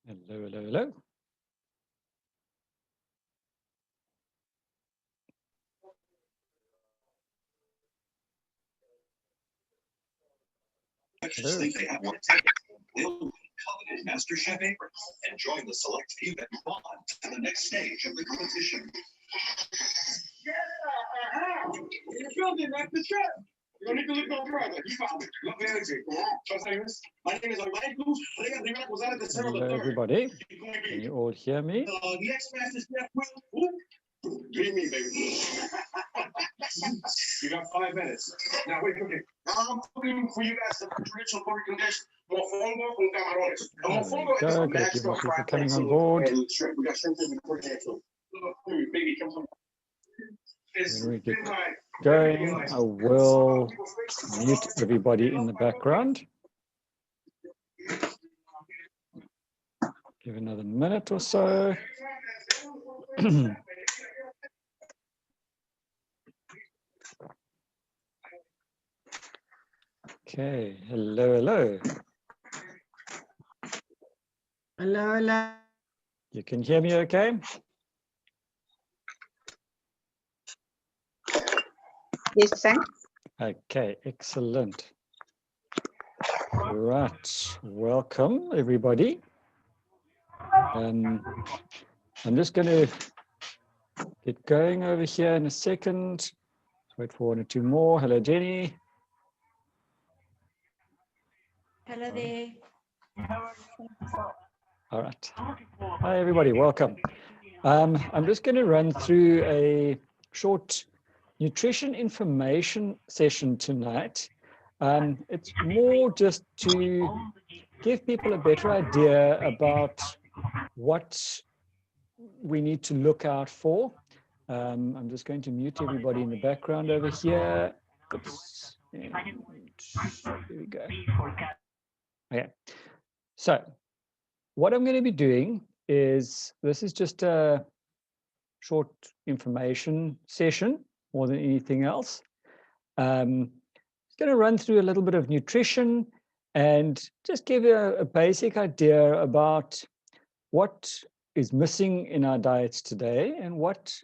Hello, hello, hello. Hello. Think they have one They'll coveted Master Chef apron and join the select few that move on to the next stage of the competition. You filmed it, Master Chef. You don't need to look no further. You found it. Look there, my name is Michael. Hello, everybody. Can you all hear me? Next Master Chef will. Dreamy, baby. You got 5 minutes. Now, wait, okay. I'm cooking for you guys the traditional Puerto dish, mofongo con camarones. The mofongo is a Great, people fried coming on pencil board. and shrimp. We got shrimp in the Puerto too. Baby, come on. When we get going, I will mute everybody in the background. Give another minute or so. Okay, hello, hello. Hello, hello. You can hear me okay? Yes, sir. Okay, excellent. Right, welcome everybody. I'm just going to get going over here in a second. Let's wait for 1 or 2 more. Hello, Jenny. Hello there. All right. Hi, everybody. Welcome. I'm just going to run through a short nutrition information session tonight. It's more just to give people a better idea about what we need to look out for. I'm just going to mute everybody in the background over here. Oops. And there we go. Okay. So what I'm going to be doing is, this is just a short information session more than anything else. It's going to run through a little bit of nutrition and just give you a basic idea about what is missing in our diets today and what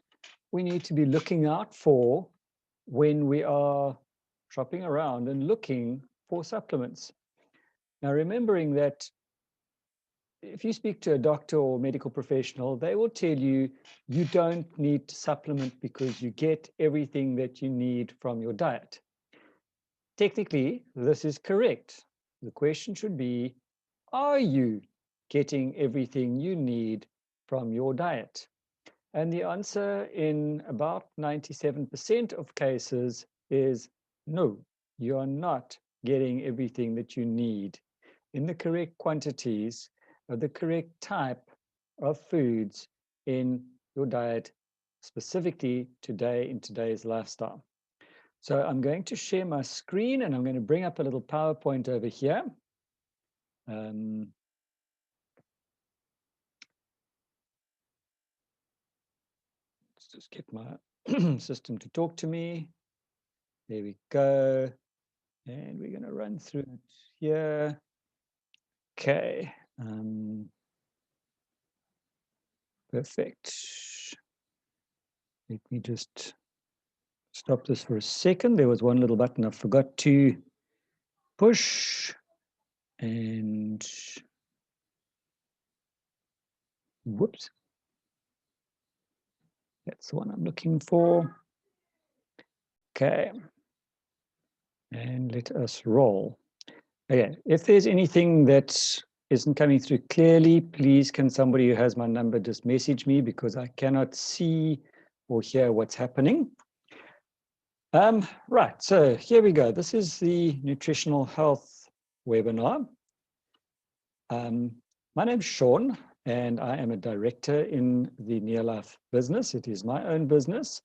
we need to be looking out for when we are shopping around and looking for supplements. Now, remembering that if you speak to a doctor or medical professional, they will tell you you don't need to supplement because you get everything that you need from your diet. Technically, this is correct. The question should be, are you getting everything you need from your diet? And the answer in about 97% of cases is no, you are not getting everything that you need in the correct quantities of the correct type of foods in your diet, specifically today in today's lifestyle. So I'm going to share my screen and I'm going to bring up a little PowerPoint over here. Let's just get my system to talk to me. There we go. And we're going to run through it here. Okay. Perfect. Let me just stop this for a second. There was one little button I forgot to push. And whoops. That's the one I'm looking for. Okay. And let us roll. Okay. If there's anything that isn't coming through clearly, please can somebody who has my number just message me because I cannot see or hear what's happening. Right, so here we go. This is the nutritional health webinar. My name's Sean, and I am a director in the Neolife business. It is my own business,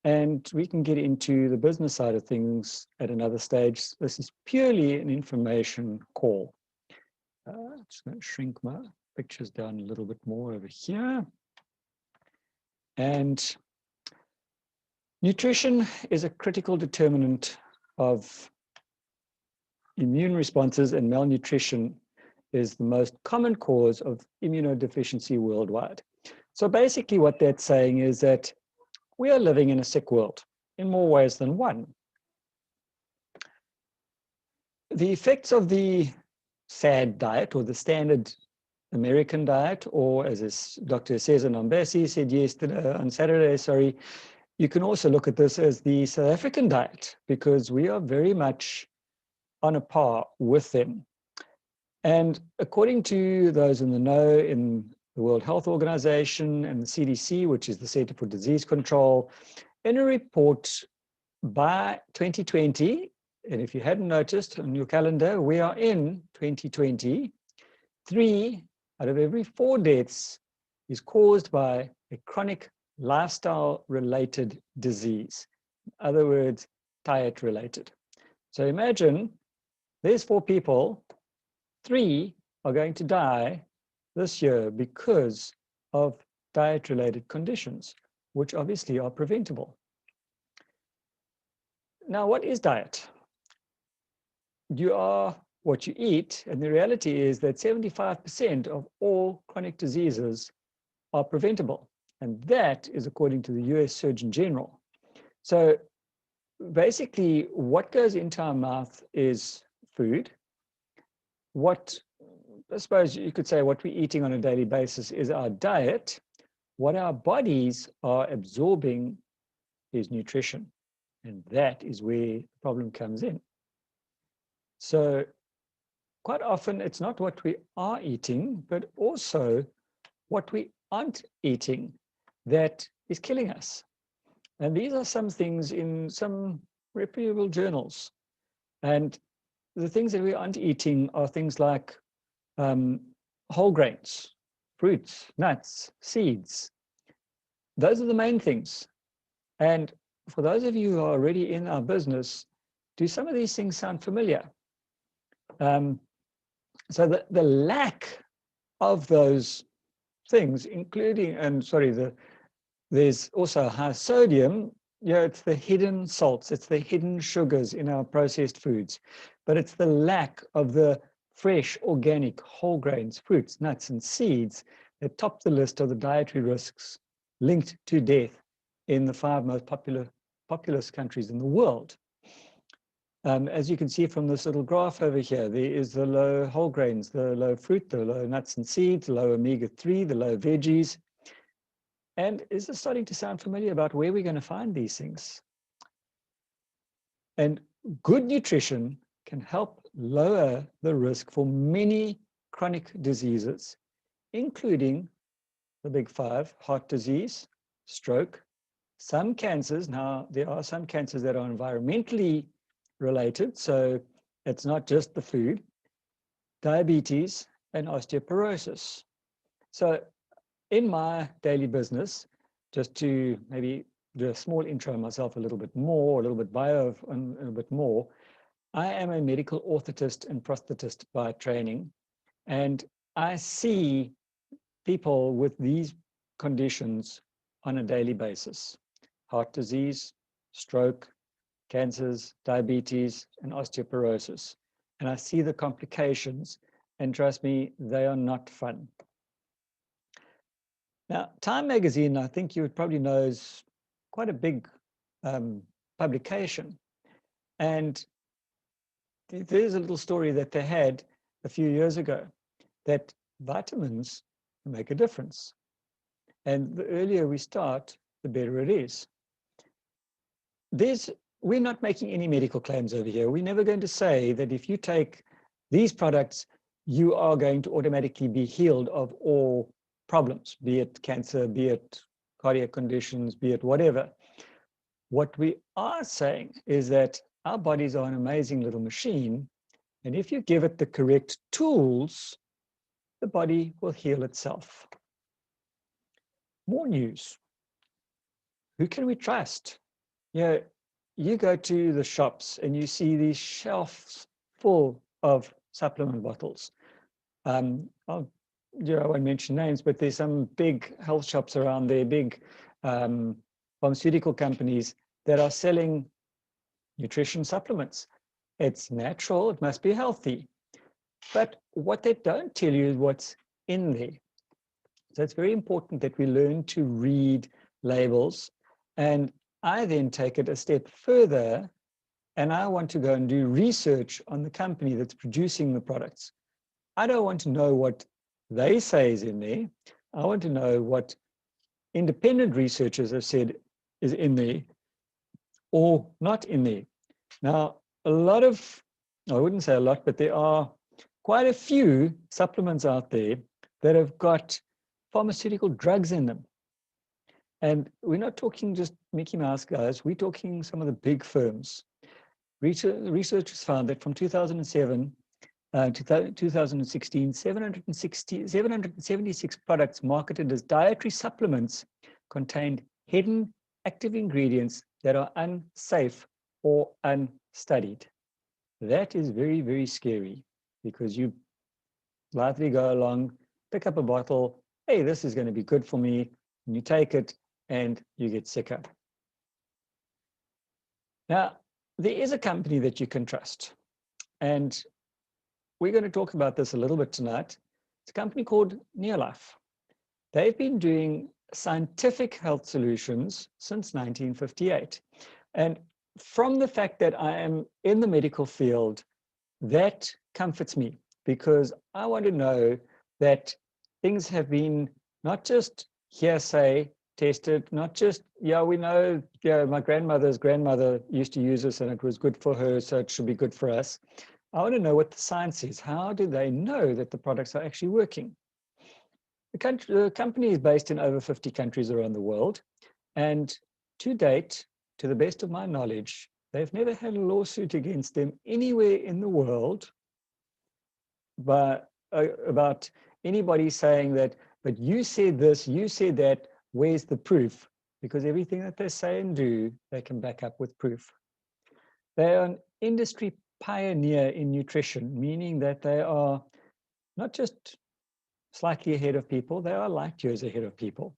and we can get into the business side of things at another stage. This is purely an information call. Just going to shrink my pictures down a little bit more over here. And nutrition is a critical determinant of immune responses, and malnutrition is the most common cause of immunodeficiency worldwide. So basically what that's saying is that we are living in a sick world in more ways than one. The effects of the SAD diet, or the standard American diet, or as Dr. Cesar Nombesi said yesterday, on Saturday, sorry, you can also look at this as the South African diet, because we are very much on a par with them. And according to those in the know in the World Health Organization and the CDC, which is the Center for Disease Control, in a report by 2020, and if you hadn't noticed on your calendar, we are in 2020, 3 out of every 4 deaths is caused by a chronic lifestyle-related disease. In other words, diet-related. So imagine there's 4 people, 3 are going to die this year because of diet-related conditions, which obviously are preventable. Now, what is diet? You are what you eat, and the reality is that 75% of all chronic diseases are preventable, and that is according to the US Surgeon General. So basically, what goes into our mouth is food. What, I suppose you could say, what we're eating on a daily basis is our diet. What our bodies are absorbing is nutrition, and that is where the problem comes in. So quite often it's not what we are eating, but also what we aren't eating that is killing us. And these are some things in some reputable journals. And the things that we aren't eating are things like whole grains, fruits, nuts, seeds. Those are the main things. And for those of you who are already in our business, do some of these things sound familiar? So the lack of those things, including, and sorry, there's also high sodium. Yeah, it's the hidden salts, it's the hidden sugars in our processed foods, but it's the lack of the fresh, organic, whole grains, fruits, nuts, and seeds that top the list of the dietary risks linked to death in the 5 most populous countries in the world. As you can see from this little graph over here, there is the low whole grains, the low fruit, the low nuts and seeds, the low omega-3, the low veggies. And is this starting to sound familiar about where we're going to find these things? And good nutrition can help lower the risk for many chronic diseases, including the big 5, heart disease, stroke, some cancers. Now, there are some cancers that are environmentally related, so it's not just the food, diabetes, and osteoporosis. So in my daily business, just to maybe do a small intro on myself a little bit more, a little bit bio, and a bit more, I am a medical orthotist and prosthetist by training, and I see people with these conditions on a daily basis: heart disease, stroke, cancers, diabetes, and osteoporosis. And I see the complications, and trust me, they are not fun. Now, Time magazine, I think you would probably know, is quite a big publication. And there's a little story that they had a few years ago that vitamins make a difference. And the earlier we start, the better it is. We're not making any medical claims over here. We're never going to say that if you take these products, you are going to automatically be healed of all problems, be it cancer, be it cardiac conditions, be it whatever. What we are saying is that our bodies are an amazing little machine, and if you give it the correct tools, the body will heal itself. More news. Who can we trust? You go to the shops and you see these shelves full of supplement bottles. I won't mention names, but there's some big health shops around there, big pharmaceutical companies that are selling nutrition supplements. It's natural, it must be healthy. But what they don't tell you is what's in there. So it's very important that we learn to read labels. And I then take it a step further, and I want to go and do research on the company that's producing the products. I don't want to know what they say is in there. I want to know what independent researchers have said is in there or not in there. Now, a lot of, I wouldn't say a lot, but there are quite a few supplements out there that have got pharmaceutical drugs in them. And we're not talking just Mickey Mouse guys, we're talking some of the big firms. Researchers found that from 2007 to 2016, 776 products marketed as dietary supplements contained hidden active ingredients that are unsafe or unstudied. That is very, very scary, because you lightly go along, pick up a bottle, hey, this is going to be good for me, and you take it and you get sicker. Now, there is a company that you can trust, and we're going to talk about this a little bit tonight. It's a company called Neolife. They've been doing scientific health solutions since 1958. And from the fact that I am in the medical field, that comforts me, because I want to know that things have been not just hearsay tested, not just, yeah, we know, yeah, my grandmother's grandmother used to use this and it was good for her, so it should be good for us. I want to know what the science is. How do they know that the products are actually working? The company is based in over 50 countries around the world. And to date, to the best of my knowledge, they've never had a lawsuit against them anywhere in the world about anybody saying that, but you said this, you said that, where's the proof? Because everything that they say and do, they can back up with proof. They are an industry pioneer in nutrition, meaning that they are not just slightly ahead of people, they are light years ahead of people.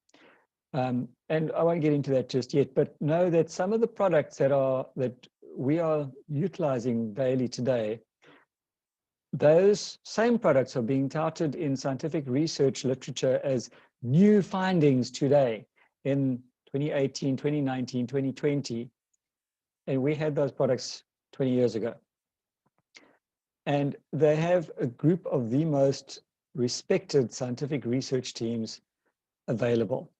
And I won't get into that just yet, but know that some of the products that we are utilizing daily today, those same products are being touted in scientific research literature as new findings today in 2018, 2019, 2020. And we had those products 20 years ago. And they have a group of the most respected scientific research teams available.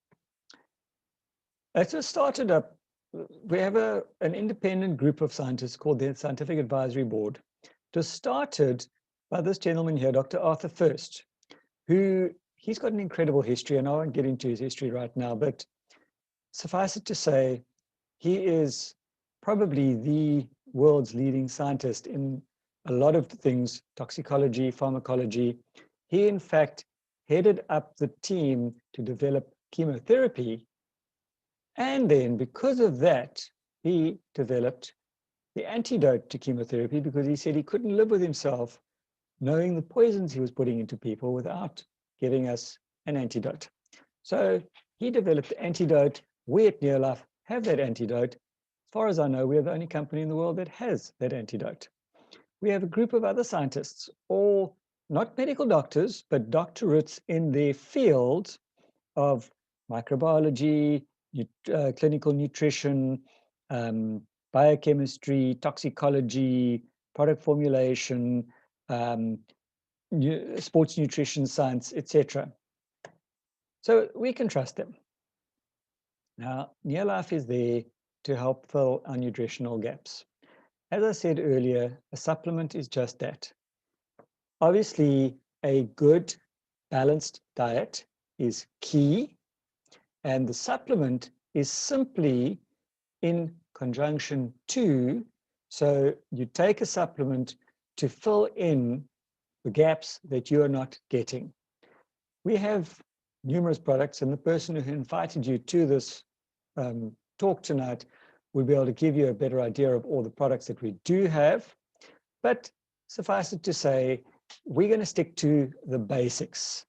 It just started up, we have an independent group of scientists called the Scientific Advisory Board. Just started by this gentleman here, Dr. Arthur First, who he's got an incredible history, and I won't get into his history right now, but suffice it to say, he is probably the world's leading scientist in a lot of things, toxicology, pharmacology. He, in fact, headed up the team to develop chemotherapy. And then because of that, he developed the antidote to chemotherapy, because he said he couldn't live with himself knowing the poisons he was putting into people without giving us an antidote. So he developed the antidote. We at Neolife have that antidote. As far as I know, we are the only company in the world that has that antidote. We have a group of other scientists, all not medical doctors, but doctorates in their field of microbiology, clinical nutrition, biochemistry, toxicology, product formulation, sports nutrition science, etc. So we can trust them. Now, Neolife is there to help fill our nutritional gaps. As I said earlier, a supplement is just that. Obviously, a good, balanced diet is key, and the supplement is simply in conjunction to, so you take a supplement to fill in the gaps that you are not getting. We have numerous products, and the person who invited you to this talk tonight will be able to give you a better idea of all the products that we do have. But suffice it to say, we're going to stick to the basics.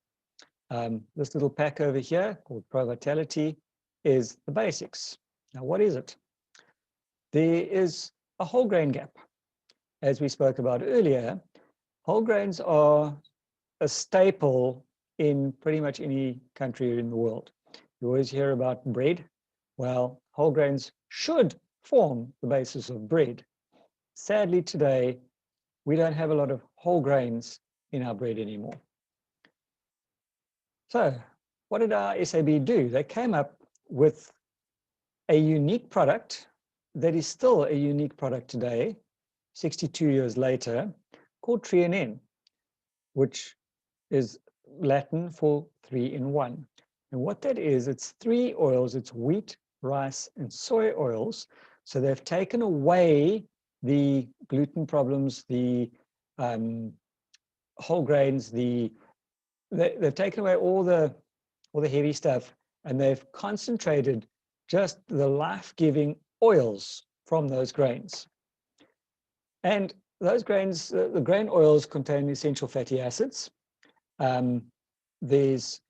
This little pack over here called Pro Vitality is the basics. Now, what is it? There is a whole grain gap. As we spoke about earlier, Whole grains are a staple in pretty much any country in the world. You always hear about bread. Well, whole grains should form the basis of bread. Sadly, today, we don't have a lot of whole grains in our bread anymore. So what did our SAB do? They came up with a unique product that is still a unique product today, 62 years later, called Treonn, which is Latin for 3-in-1. And what that is, it's 3 oils, it's wheat, rice, and soy oils. So they've taken away the gluten problems, the whole grains, they've taken away all the heavy stuff, and they've concentrated just the life-giving oils from those grains. And those grains, the grain oils contain essential fatty acids. There's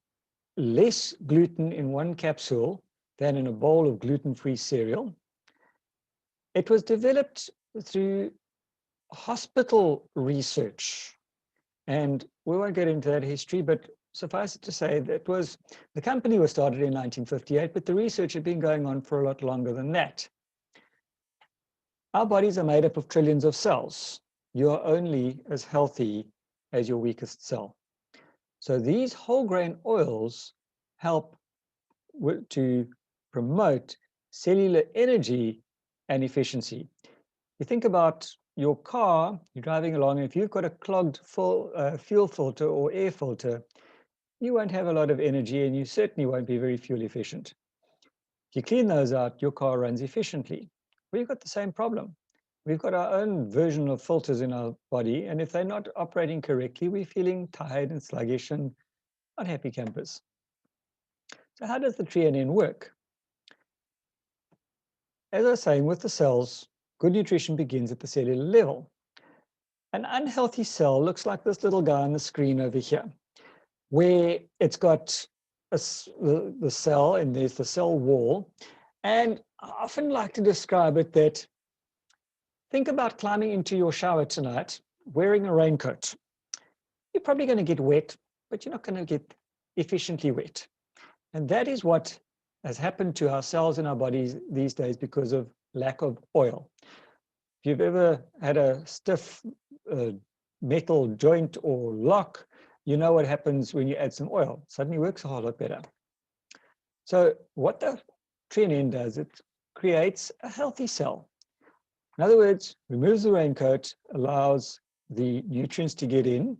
less gluten in one capsule than in a bowl of gluten-free cereal. It was developed through hospital research. And we won't get into that history, but suffice it to say that the company was started in 1958, but the research had been going on for a lot longer than that. Our bodies are made up of trillions of cells. You are only as healthy as your weakest cell. So these whole grain oils help to promote cellular energy and efficiency. You think about your car, you're driving along, and if you've got a clogged fuel filter or air filter, you won't have a lot of energy and you certainly won't be very fuel efficient. If you clean those out, your car runs efficiently. We've got the same problem. We've got our own version of filters in our body, and if they're not operating correctly, we're feeling tired and sluggish and not happy campers. So how does the Treonn work? As I was saying, with the cells, good nutrition begins at the cellular level. An unhealthy cell looks like this little guy on the screen over here, where it's got the cell, and there's the cell wall. And I often like to describe it that, think about climbing into your shower tonight, wearing a raincoat. You're probably going to get wet, but you're not going to get efficiently wet. And that is what has happened to our cells in our bodies these days because of lack of oil. If you've ever had a stiff metal joint or lock, you know what happens when you add some oil. It suddenly works a whole lot better. So what the Treonn does, it creates a healthy cell. In other words, removes the raincoat, allows the nutrients to get in,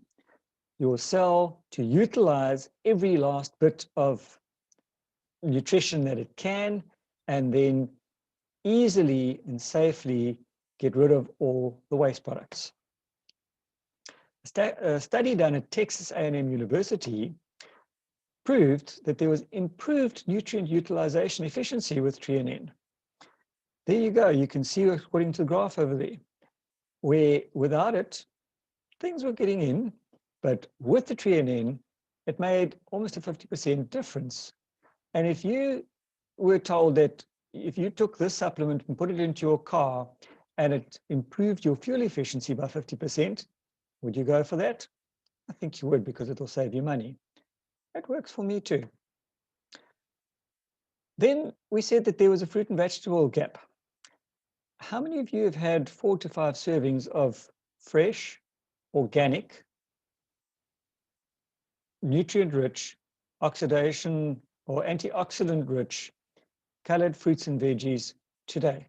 your cell to utilize every last bit of nutrition that it can, and then easily and safely get rid of all the waste products. A study done at Texas A&M University proved that there was improved nutrient utilization efficiency with Treonn. There you go. You can see according to the graph over there, where without it, things were getting in, but with the Treonn, it made almost a 50% difference. And if you were told that if you took this supplement and put it into your car and it improved your fuel efficiency by 50%, would you go for that? I think you would, because it'll save you money. That works for me too. Then we said that there was a fruit and vegetable gap. How many of you have had 4 to 5 servings of fresh, organic, nutrient-rich, oxidation or antioxidant-rich colored fruits and veggies today?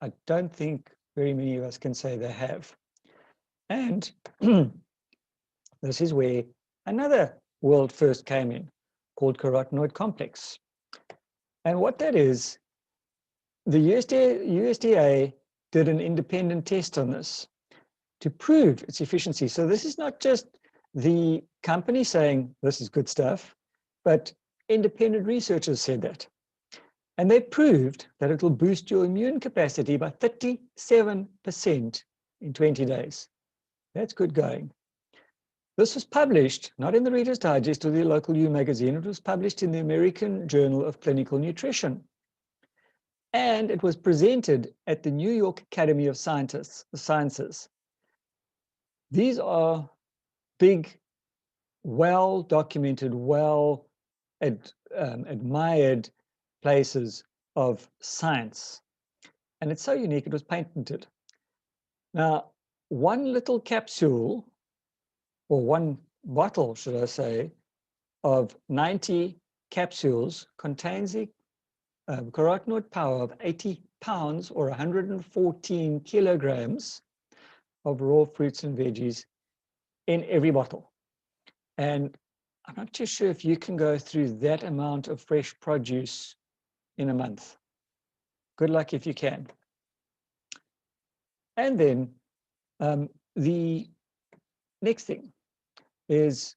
I don't think very many of us can say they have. And this is where another world first came in, called carotenoid complex. And what that is, the USDA did an independent test on this to prove its efficiency. So this is not just the company saying this is good stuff, but independent researchers said that. And they proved that it will boost your immune capacity by 37% in 20 days. That's good going. This was published, not in the Reader's Digest or the local U magazine, it was published in the American Journal of Clinical Nutrition. And it was presented at the New York Academy of Sciences. These are big, well-documented, admired places of science. And it's so unique, it was patented. Now, one little capsule, or one bottle, should I say, of 90 capsules contains the carotenoid power of 80 pounds or 114 kilograms of raw fruits and veggies in every bottle. And I'm not too sure if you can go through that amount of fresh produce in a month. Good luck if you can. And then the next thing is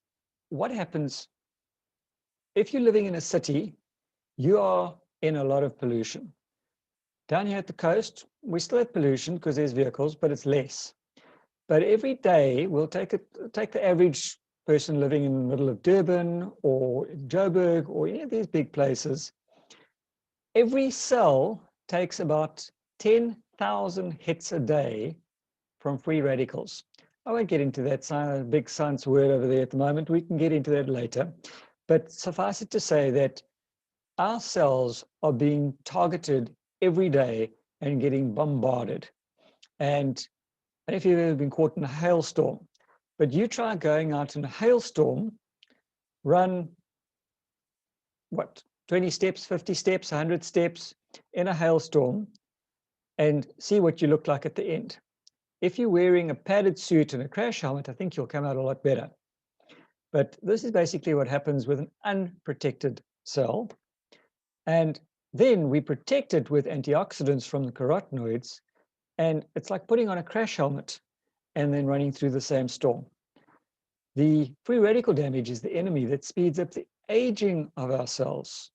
what happens if you're living in a city. You are in a lot of pollution. Down here at the coast, we still have pollution because there's vehicles, but it's less. But every day, we'll take the average person living in the middle of Durban or Joburg or any of these big places. Every cell takes about 10,000 hits a day from free radicals. I won't get into that big science word over there at the moment. We can get into that later. But suffice it to say that our cells are being targeted every day and getting bombarded. And I don't know if you've ever been caught in a hailstorm, but you try going out in a hailstorm, run, 20 steps, 50 steps, 100 steps in a hailstorm, and see what you look like at the end. If you're wearing a padded suit and a crash helmet, I think you'll come out a lot better. But this is basically what happens with an unprotected cell. And then we protect it with antioxidants from the carotenoids. And it's like putting on a crash helmet and then running through the same storm. The free radical damage is the enemy that speeds up the aging of our cells.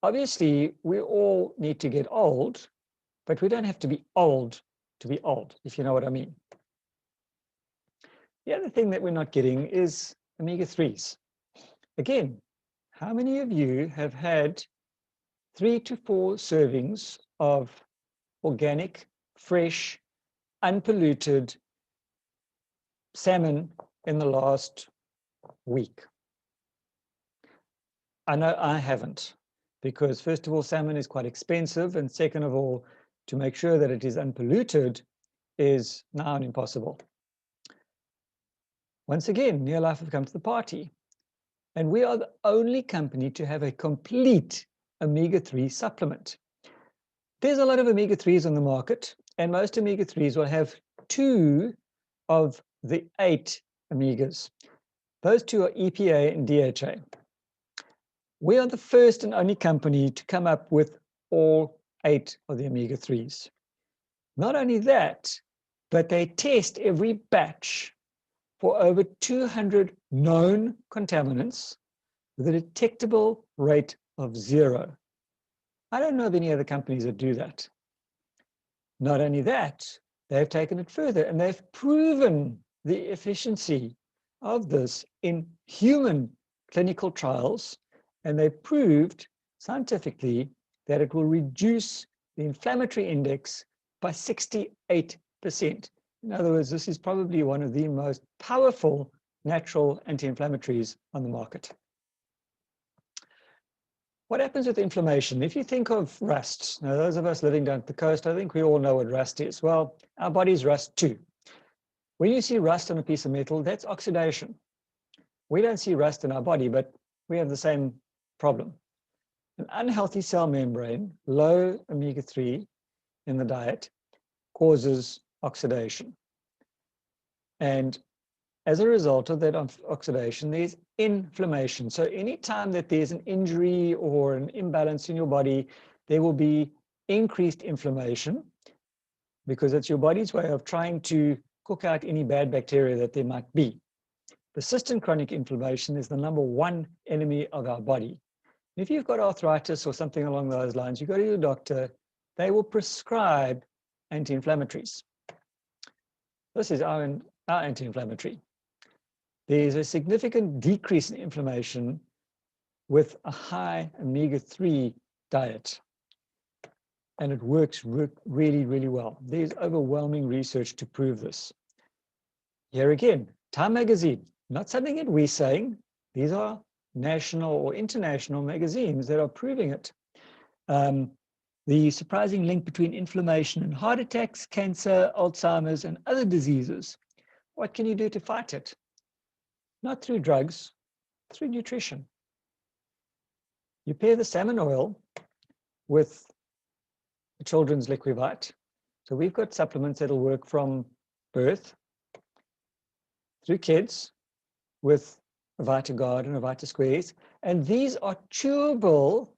Obviously, we all need to get old, but we don't have to be old, if you know what I mean. The other thing that we're not getting is omega-3s. Again, how many of you have had 3 to 4 servings of organic, fresh, unpolluted salmon in the last week? I know I haven't, because first of all, salmon is quite expensive, and second of all, to make sure that it is unpolluted is now impossible. Once again, Neolife have come to the party, and we are the only company to have a complete omega-3 supplement. There's a lot of omega-3s on the market, and most omega-3s will have 2 of the 8 omegas. Those 2 are EPA and DHA. We are the first and only company to come up with all 8 of the omega-3s. Not only that, but they test every batch for over 200 known contaminants with a detectable rate of 0. I don't know of any other companies that do that. Not only that, they've taken it further and they've proven the efficiency of this in human clinical trials, and they proved scientifically that it will reduce the inflammatory index by 68%. In other words, this is probably one of the most powerful natural anti-inflammatories on the market. What happens with inflammation? If you think of rust, now those of us living down at the coast, I think we all know what rust is. Well, our bodies rust too. When you see rust on a piece of metal, that's oxidation. We don't see rust in our body, but we have the same problem. An unhealthy cell membrane, low omega-3 in the diet, causes oxidation. And as a result of that oxidation, there's inflammation. So anytime that there's an injury or an imbalance in your body, there will be increased inflammation, because it's your body's way of trying to cook out any bad bacteria that there might be. Persistent chronic inflammation is the #1 enemy of our body. If you've got arthritis or something along those lines, you go to your doctor, they will prescribe anti-inflammatories. This is our anti-inflammatory. There's a significant decrease in inflammation with a high omega-3 diet. And it works really, really well. There's overwhelming research to prove this. Here again, Time Magazine, not something that we're saying. These are national or international magazines that are proving it. The surprising link between inflammation and heart attacks, cancer, Alzheimer's, and other diseases. What can you do to fight it? Not through drugs, through nutrition. You pair the salmon oil with the children's Liquivite. So we've got supplements that'll work from birth through kids with a VitaGuard and a VitaSquares. And these are chewable.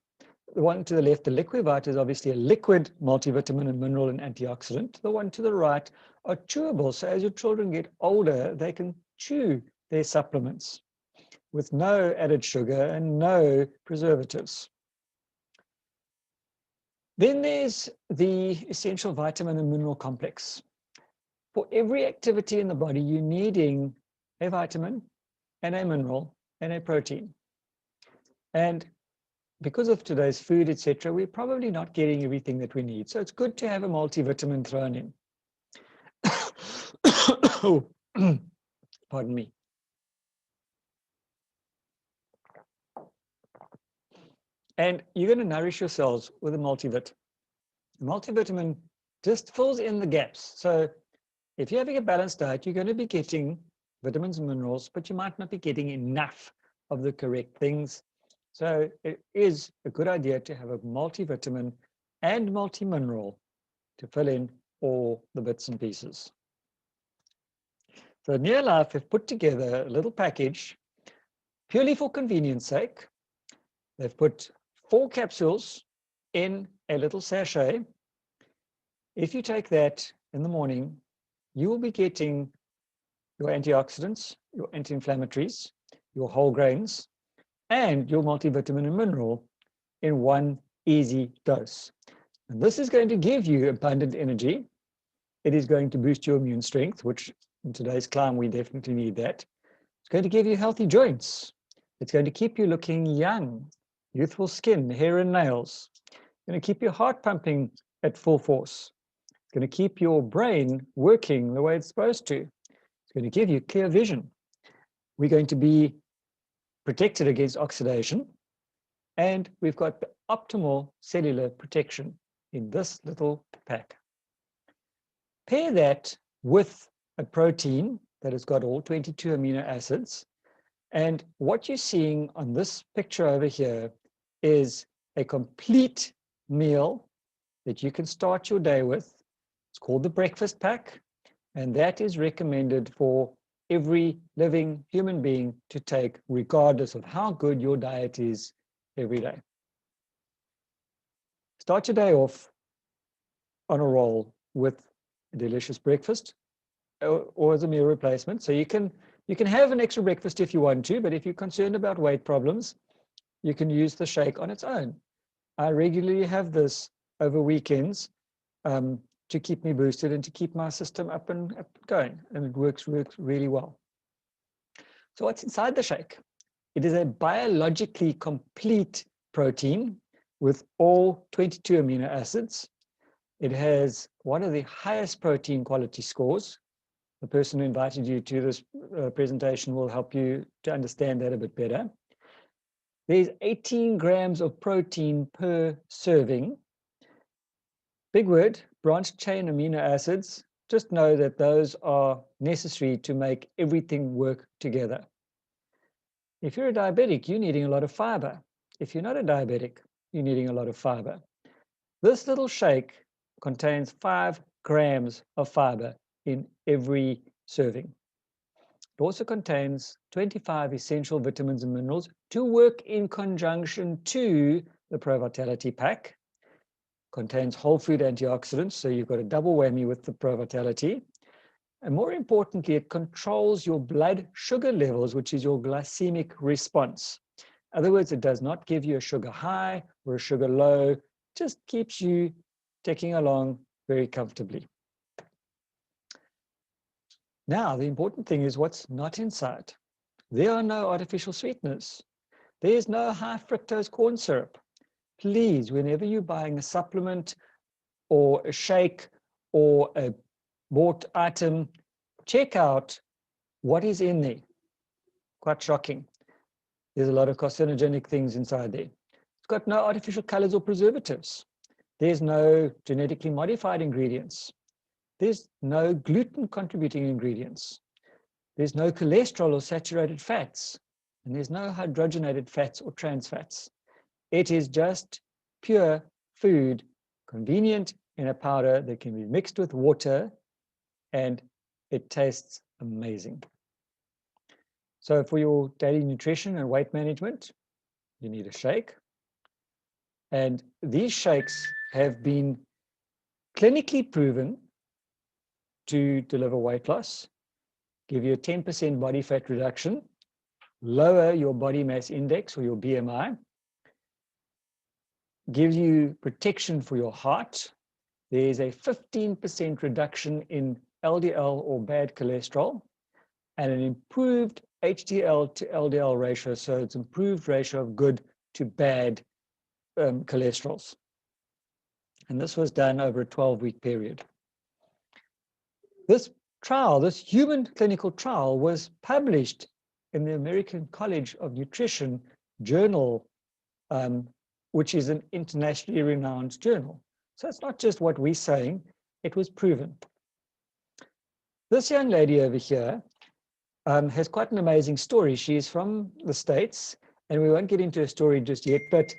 The one to the left, the Liquivite, is obviously a liquid multivitamin and mineral and antioxidant. The one to the right are chewable. So as your children get older, they can chew their supplements with no added sugar and no preservatives. Then there's the essential vitamin and mineral complex. For every activity in the body, you're needing a vitamin and a mineral and a protein. And because of today's food, etc., we're probably not getting everything that we need. So it's good to have a multivitamin thrown in. Oh, pardon me. And you're going to nourish yourselves with a multivit. A multivitamin just fills in the gaps. So if you're having a balanced diet, you're going to be getting vitamins and minerals, but you might not be getting enough of the correct things. So it is a good idea to have a multivitamin and multi-mineral to fill in all the bits and pieces. So Neolife have put together a little package purely for convenience sake. They've put 4 capsules in a little sachet. If you take that in the morning, you will be getting your antioxidants, your anti-inflammatories, your whole grains, and your multivitamin and mineral in one easy dose. And this is going to give you abundant energy. It is going to boost your immune strength, which in today's climate, we definitely need that. It's going to give you healthy joints. It's going to keep you looking young, youthful skin, hair and nails. It's going to keep your heart pumping at full force. It's going to keep your brain working the way it's supposed to. It's going to give you clear vision. We're going to be protected against oxidation, and we've got the optimal cellular protection in this little pack. Pair that with a protein that has got all 22 amino acids, and what you're seeing on this picture over here is a complete meal that you can start your day with. It's called the breakfast pack, and that is recommended for every living human being to take, regardless of how good your diet is every day. Start your day off on a roll with a delicious breakfast or as a meal replacement. So you can have an extra breakfast if you want to, but if you're concerned about weight problems, you can use the shake on its own. I regularly have this over weekends to keep me boosted and to keep my system up and going, and it works really well. So what's inside the shake? It is a biologically complete protein with all 22 amino acids. It has one of the highest protein quality scores. The person who invited you to this presentation will help you to understand that a bit better. There's 18 grams of protein per serving. Big word, branched chain amino acids. Just know that those are necessary to make everything work together. If you're a diabetic, you're needing a lot of fiber. If you're not a diabetic, you're needing a lot of fiber. This little shake contains 5 grams of fiber in every serving. It also contains 25 essential vitamins and minerals to work in conjunction to the Pro Vitality Pack. Contains whole food antioxidants, so you've got a double whammy with the Pro Vitality. And more importantly, it controls your blood sugar levels, which is your glycemic response. In other words, it does not give you a sugar high or a sugar low, it just keeps you ticking along very comfortably. Now, the important thing is what's not inside. There are no artificial sweeteners. There's no high fructose corn syrup. Please, whenever you're buying a supplement or a shake or a bought item, check out What is in there? Quite shocking. There's a lot of carcinogenic things inside there. It's got no artificial colors or preservatives. There's no genetically modified ingredients. There's no gluten contributing ingredients. There's no cholesterol or saturated fats. And there's no hydrogenated fats or trans fats. It is just pure food, convenient in a powder that can be mixed with water, and it tastes amazing. So for your daily nutrition and weight management, you need a shake. And these shakes have been clinically proven to deliver weight loss, give you a 10% body fat reduction, lower your body mass index or your BMI, gives you protection for your heart. There's a 15% reduction in LDL or bad cholesterol and an improved HDL to LDL ratio. So it's improved ratio of good to bad cholesterols. And this was done over a 12-week period. This trial, this human clinical trial, was published in the American College of Nutrition journal, which is an internationally renowned journal. So it's not just what we're saying, it was proven. This young lady over here has quite an amazing story. She's from the States, and we won't get into her story just yet, but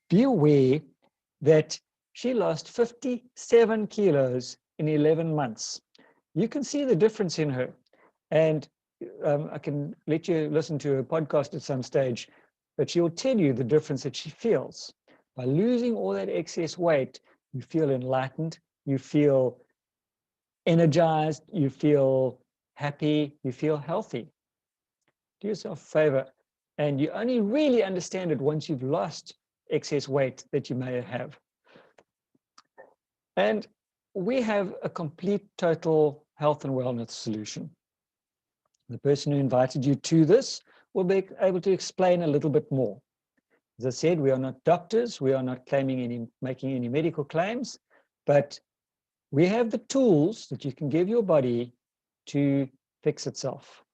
be aware that she lost 57 kilos in 11 months. You can see the difference in her. And I can let you listen to her podcast at some stage, but she'll tell you the difference that she feels. By losing all that excess weight, you feel enlightened, you feel energized, you feel happy, you feel healthy. Do yourself a favor. And you only really understand it once you've lost excess weight that you may have. And we have a complete total health and wellness solution. The person who invited you to this will be able to explain a little bit more. As I said, we are not doctors, we are not making any medical claims, but we have the tools that you can give your body to fix itself.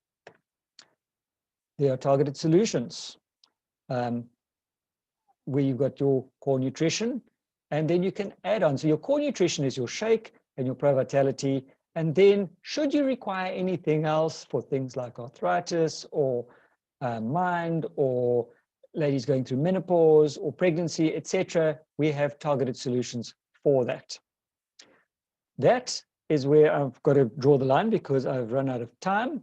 There are targeted solutions where you've got your core nutrition, and then you can add on. So your core nutrition is your shake and your Pro Vitality. And then should you require anything else for things like arthritis or mind, or ladies going through menopause or pregnancy, etc., we have targeted solutions for that. That is where I've got to draw the line because I've run out of time.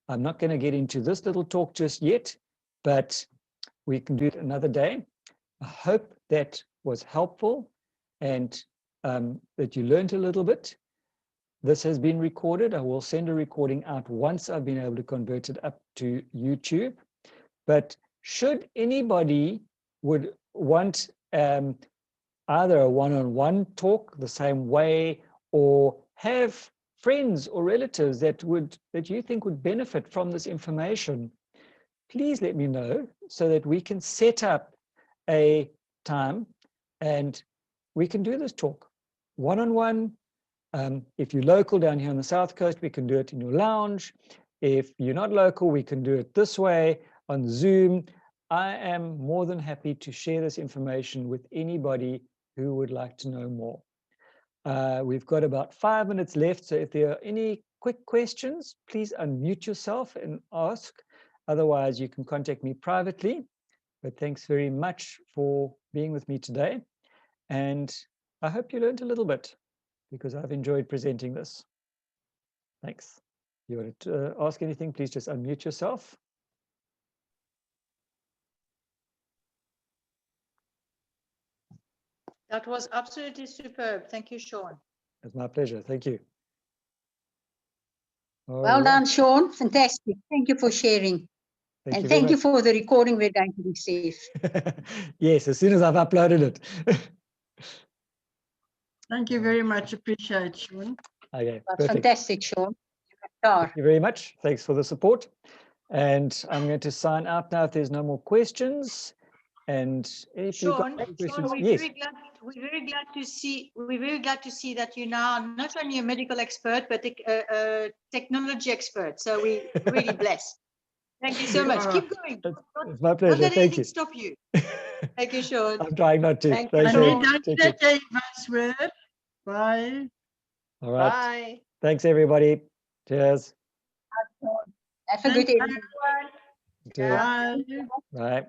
I'm not going to get into this little talk just yet, but we can do it another day. I hope that was helpful and that you learned a little bit. This has been recorded. I will send a recording out once I've been able to convert it up to YouTube. But should anybody would want either a one-on-one talk the same way, or have friends or relatives that you think would benefit from this information, please let me know so that we can set up a time and we can do this talk one-on-one. If you're local down here on the South Coast, we can do it in your lounge. If you're not local, we can do it this way on Zoom. I am more than happy to share this information with anybody who would like to know more. We've got about 5 minutes left, so if there are any quick questions, please unmute yourself and ask. Otherwise, you can contact me privately. But thanks very much for being with me today. And I hope you learned a little bit, because I've enjoyed presenting this. Thanks. If you want to ask anything, please just unmute yourself. That was absolutely superb. Thank you, Sean. It's my pleasure. Thank you. Well done, Sean. Fantastic. Thank you for sharing. And thank you for the recording we're going to receive. Yes, as soon as I've uploaded it. Thank you very much. Appreciate, Sean. Okay, that's fantastic, Sean. Thank you very much. Thanks for the support. And I'm going to sign out now if there's no more questions. And if you've got Sean, any questions, we're yes, very glad to see that you're now not only a medical expert, but a technology expert. So we're really blessed. Thank you so much. Yeah. Keep going. it's my Don't pleasure. let Thank anything you. stop you. Thank you, Sean. I'm trying not to. Thank you, Thanks, Annie, Sean. Ed. dankie Take care. dat jy was hoor. Bye. All right. Bye. Thanks, everybody. Cheers. Have a good Thanks, evening. You too. Bye. Bye.